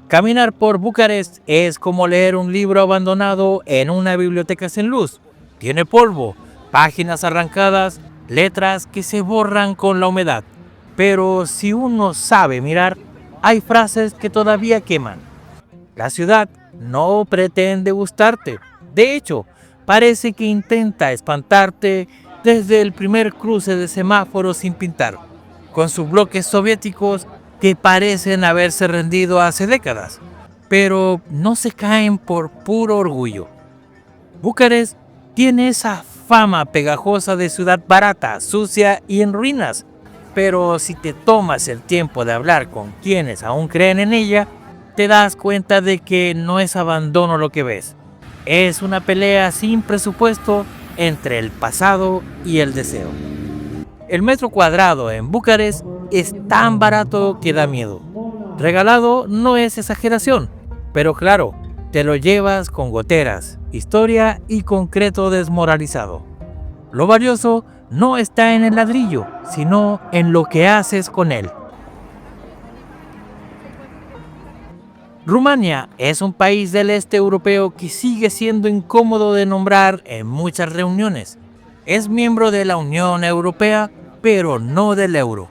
Caminar por Bucarest es como leer un libro abandonado en una biblioteca sin luz. Tiene polvo, páginas arrancadas, letras que se borran con la humedad. Pero si uno sabe mirar, hay frases que todavía queman. La ciudad no pretende gustarte. De hecho, parece que intenta espantarte desde el primer cruce de semáforos sin pintar, con sus bloques soviéticos que parecen haberse rendido hace décadas, pero no se caen por puro orgullo. Bucarest tiene esa fama pegajosa de ciudad barata, sucia y en ruinas, pero si te tomas el tiempo de hablar con quienes aún creen en ella, te das cuenta de que no es abandono lo que ves. Es una pelea sin presupuesto entre el pasado y el deseo. El metro cuadrado en Bucarest es tan barato que da miedo. Regalado no es exageración, pero claro, te lo llevas con goteras, historia y concreto desmoralizado. Lo valioso no está en el ladrillo, sino en lo que haces con él. Rumania es un país del este europeo que sigue siendo incómodo de nombrar en muchas reuniones. Es miembro de la Unión Europea, pero no del euro.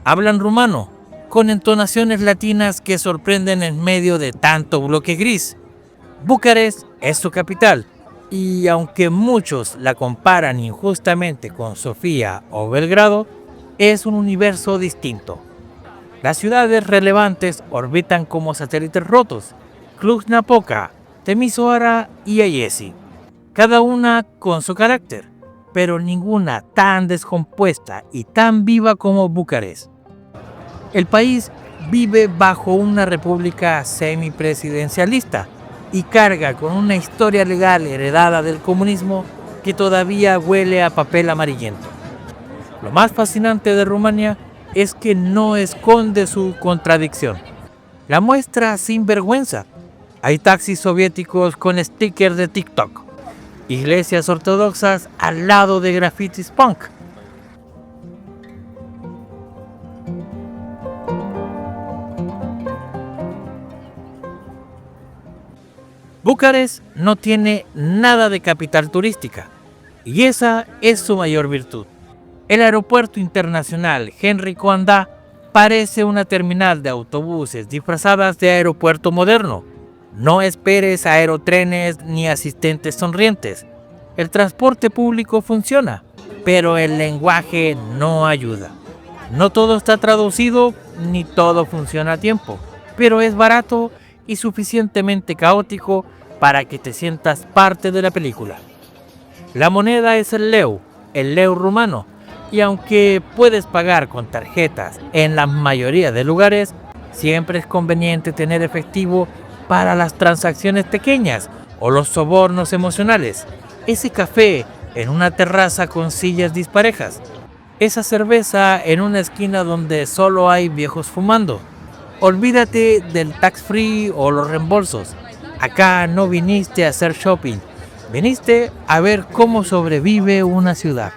Hablan rumano, con entonaciones latinas que sorprenden en medio de tanto bloque gris. Bucarest es su capital, y aunque muchos la comparan injustamente con Sofía o Belgrado, es un universo distinto. Las ciudades relevantes orbitan como satélites rotos: Cluj-Napoca, Timisoara y Ayesi, cada una con su carácter, pero ninguna tan descompuesta y tan viva como Bucarest. El país vive bajo una república semipresidencialista y carga con una historia legal heredada del comunismo que todavía huele a papel amarillento. Lo más fascinante de Rumania es que no esconde su contradicción. La muestra sin vergüenza. Hay taxis soviéticos con stickers de TikTok, iglesias ortodoxas al lado de grafitis punk. Bucarest no tiene nada de capital turística, y esa es su mayor virtud. El aeropuerto internacional Henri Coandă parece una terminal de autobuses disfrazadas de aeropuerto moderno. No esperes aerotrenes ni asistentes sonrientes. El transporte público funciona, pero el lenguaje no ayuda. No todo está traducido ni todo funciona a tiempo, pero es barato y suficientemente caótico para que te sientas parte de la película. La moneda es el leu rumano, y aunque puedes pagar con tarjetas en la mayoría de lugares, siempre es conveniente tener efectivo para las transacciones pequeñas o los sobornos emocionales. Ese café en una terraza con sillas disparejas. Esa cerveza en una esquina donde solo hay viejos fumando. Olvídate del tax free o los reembolsos. Acá no viniste a hacer shopping, viniste a ver cómo sobrevive una ciudad.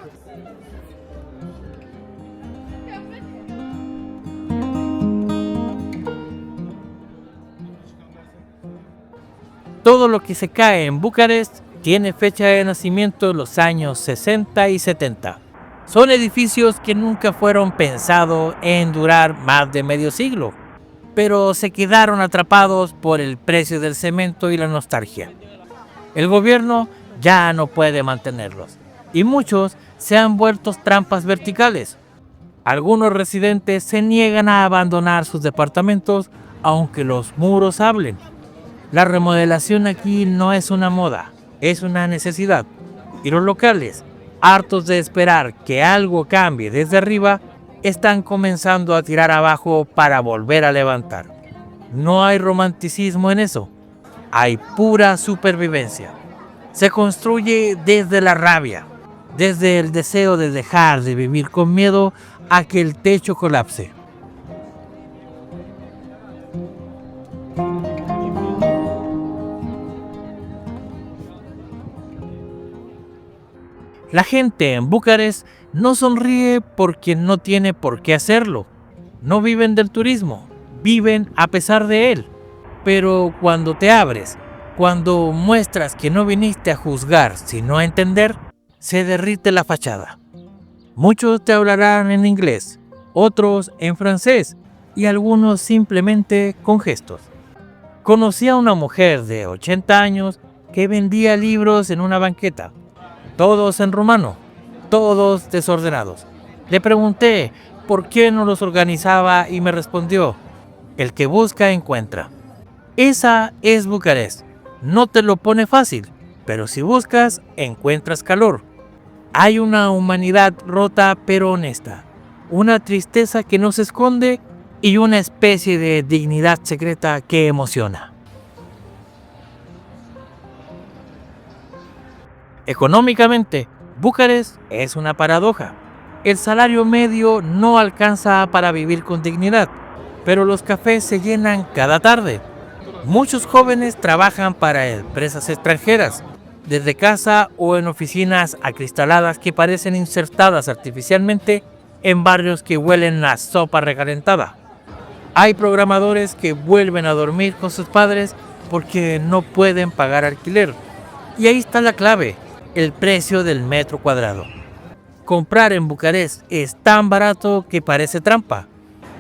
Todo lo que se cae en Bucarest tiene fecha de nacimiento en los años 60 y 70. Son edificios que nunca fueron pensados en durar más de medio siglo, pero se quedaron atrapados por el precio del cemento y la nostalgia. El gobierno ya no puede mantenerlos, y muchos se han vuelto trampas verticales. Algunos residentes se niegan a abandonar sus departamentos aunque los muros hablen. La remodelación aquí no es una moda, es una necesidad. Y los locales, hartos de esperar que algo cambie desde arriba, están comenzando a tirar abajo para volver a levantar. No hay romanticismo en eso, hay pura supervivencia. Se construye desde la rabia, desde el deseo de dejar de vivir con miedo a que el techo colapse. La gente en Bucarest no sonríe porque no tiene por qué hacerlo. No viven del turismo, viven a pesar de él. Pero cuando te abres, cuando muestras que no viniste a juzgar sino a entender, se derrite la fachada. Muchos te hablarán en inglés, otros en francés y algunos simplemente con gestos. Conocí a una mujer de 80 años que vendía libros en una banqueta, todos en rumano, todos desordenados. Le pregunté por qué no los organizaba y me respondió: el que busca encuentra. Esa es Bucarest. No te lo pone fácil, pero si buscas, encuentras calor. Hay una humanidad rota pero honesta, una tristeza que no se esconde y una especie de dignidad secreta que emociona. Económicamente, Bucarest es una paradoja. El salario medio no alcanza para vivir con dignidad, pero los cafés se llenan cada tarde. Muchos jóvenes trabajan para empresas extranjeras, desde casa o en oficinas acristaladas que parecen insertadas artificialmente en barrios que huelen a sopa recalentada. Hay programadores que vuelven a dormir con sus padres porque no pueden pagar alquiler. Y ahí está la clave: el precio del metro cuadrado. Comprar en Bucarest es tan barato que parece trampa,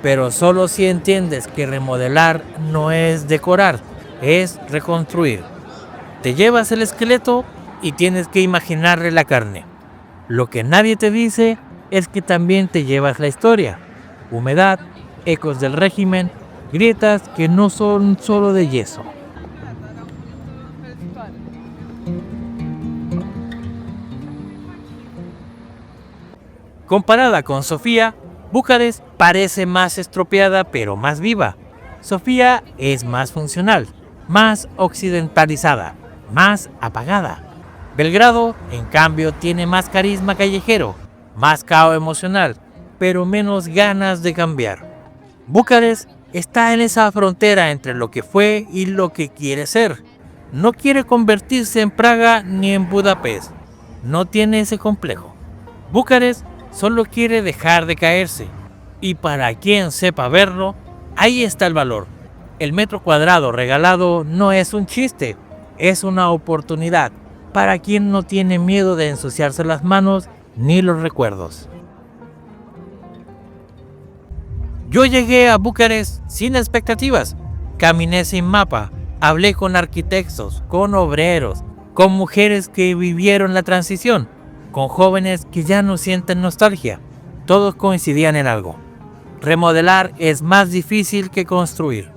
pero solo si entiendes que remodelar no es decorar, es reconstruir. Te llevas el esqueleto y tienes que imaginarle la carne. Lo que nadie te dice es que también te llevas la historia: humedad, ecos del régimen, grietas que no son solo de yeso. Comparada con Sofía, Bucarest parece más estropeada pero más viva. Sofía es más funcional, más occidentalizada, más apagada. Belgrado, en cambio, tiene más carisma callejero, más caos emocional, pero menos ganas de cambiar. Bucarest está en esa frontera entre lo que fue y lo que quiere ser. No quiere convertirse en Praga ni en Budapest. No tiene ese complejo. Bucarest solo quiere dejar de caerse. Y para quien sepa verlo, ahí está el valor. El metro cuadrado regalado no es un chiste, es una oportunidad para quien no tiene miedo de ensuciarse las manos ni los recuerdos. Yo llegué a Bucarest sin expectativas, caminé sin mapa, hablé con arquitectos, con obreros, con mujeres que vivieron la transición, con jóvenes que ya no sienten nostalgia. Todos coincidían en algo: remodelar es más difícil que construir,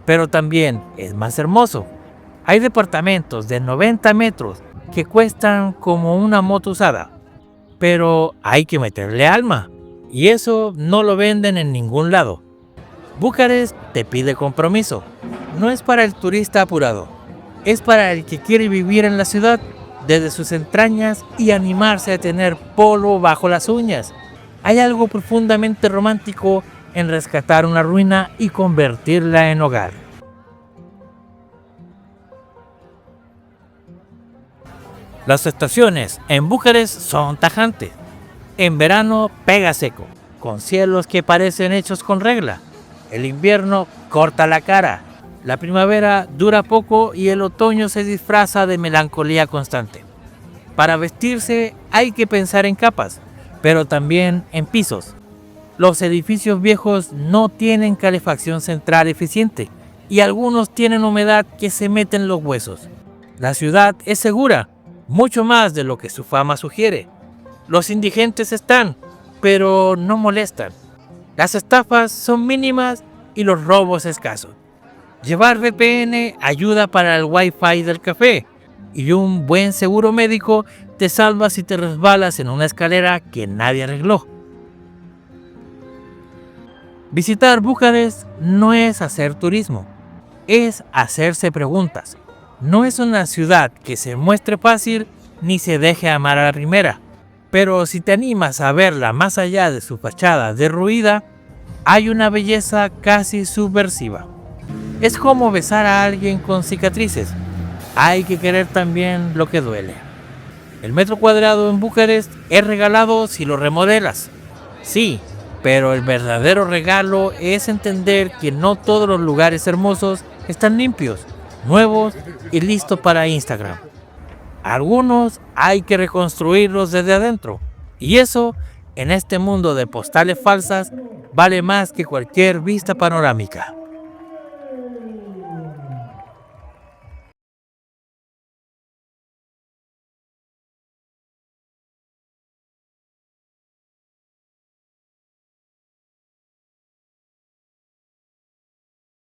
pero también es más hermoso. Hay departamentos de 90 metros que cuestan como una moto usada, pero hay que meterle alma, y eso no lo venden en ningún lado. Bucarest te pide compromiso. No es para el turista apurado, es para el que quiere vivir en la ciudad desde sus entrañas y animarse a tener polvo bajo las uñas. Hay algo profundamente romántico en rescatar una ruina y convertirla en hogar. Las estaciones en Bucarest son tajantes. En verano pega seco, con cielos que parecen hechos con regla. El invierno corta la cara. La primavera dura poco y el otoño se disfraza de melancolía constante. Para vestirse hay que pensar en capas, pero también en pisos. Los edificios viejos no tienen calefacción central eficiente y algunos tienen humedad que se mete en los huesos. La ciudad es segura, mucho más de lo que su fama sugiere. Los indigentes están, pero no molestan. Las estafas son mínimas y los robos escasos. Llevar VPN ayuda para el Wi-Fi del café, y un buen seguro médico te salva si te resbalas en una escalera que nadie arregló. Visitar Bucarest no es hacer turismo, es hacerse preguntas. No es una ciudad que se muestre fácil ni se deje amar a la primera, pero si te animas a verla más allá de su fachada derruida, hay una belleza casi subversiva. Es como besar a alguien con cicatrices. Hay que querer también lo que duele. El metro cuadrado en Bucarest es regalado si lo remodelas. Sí, pero el verdadero regalo es entender que no todos los lugares hermosos están limpios, nuevos y listos para Instagram. Algunos hay que reconstruirlos desde adentro. Y eso, en este mundo de postales falsas, vale más que cualquier vista panorámica.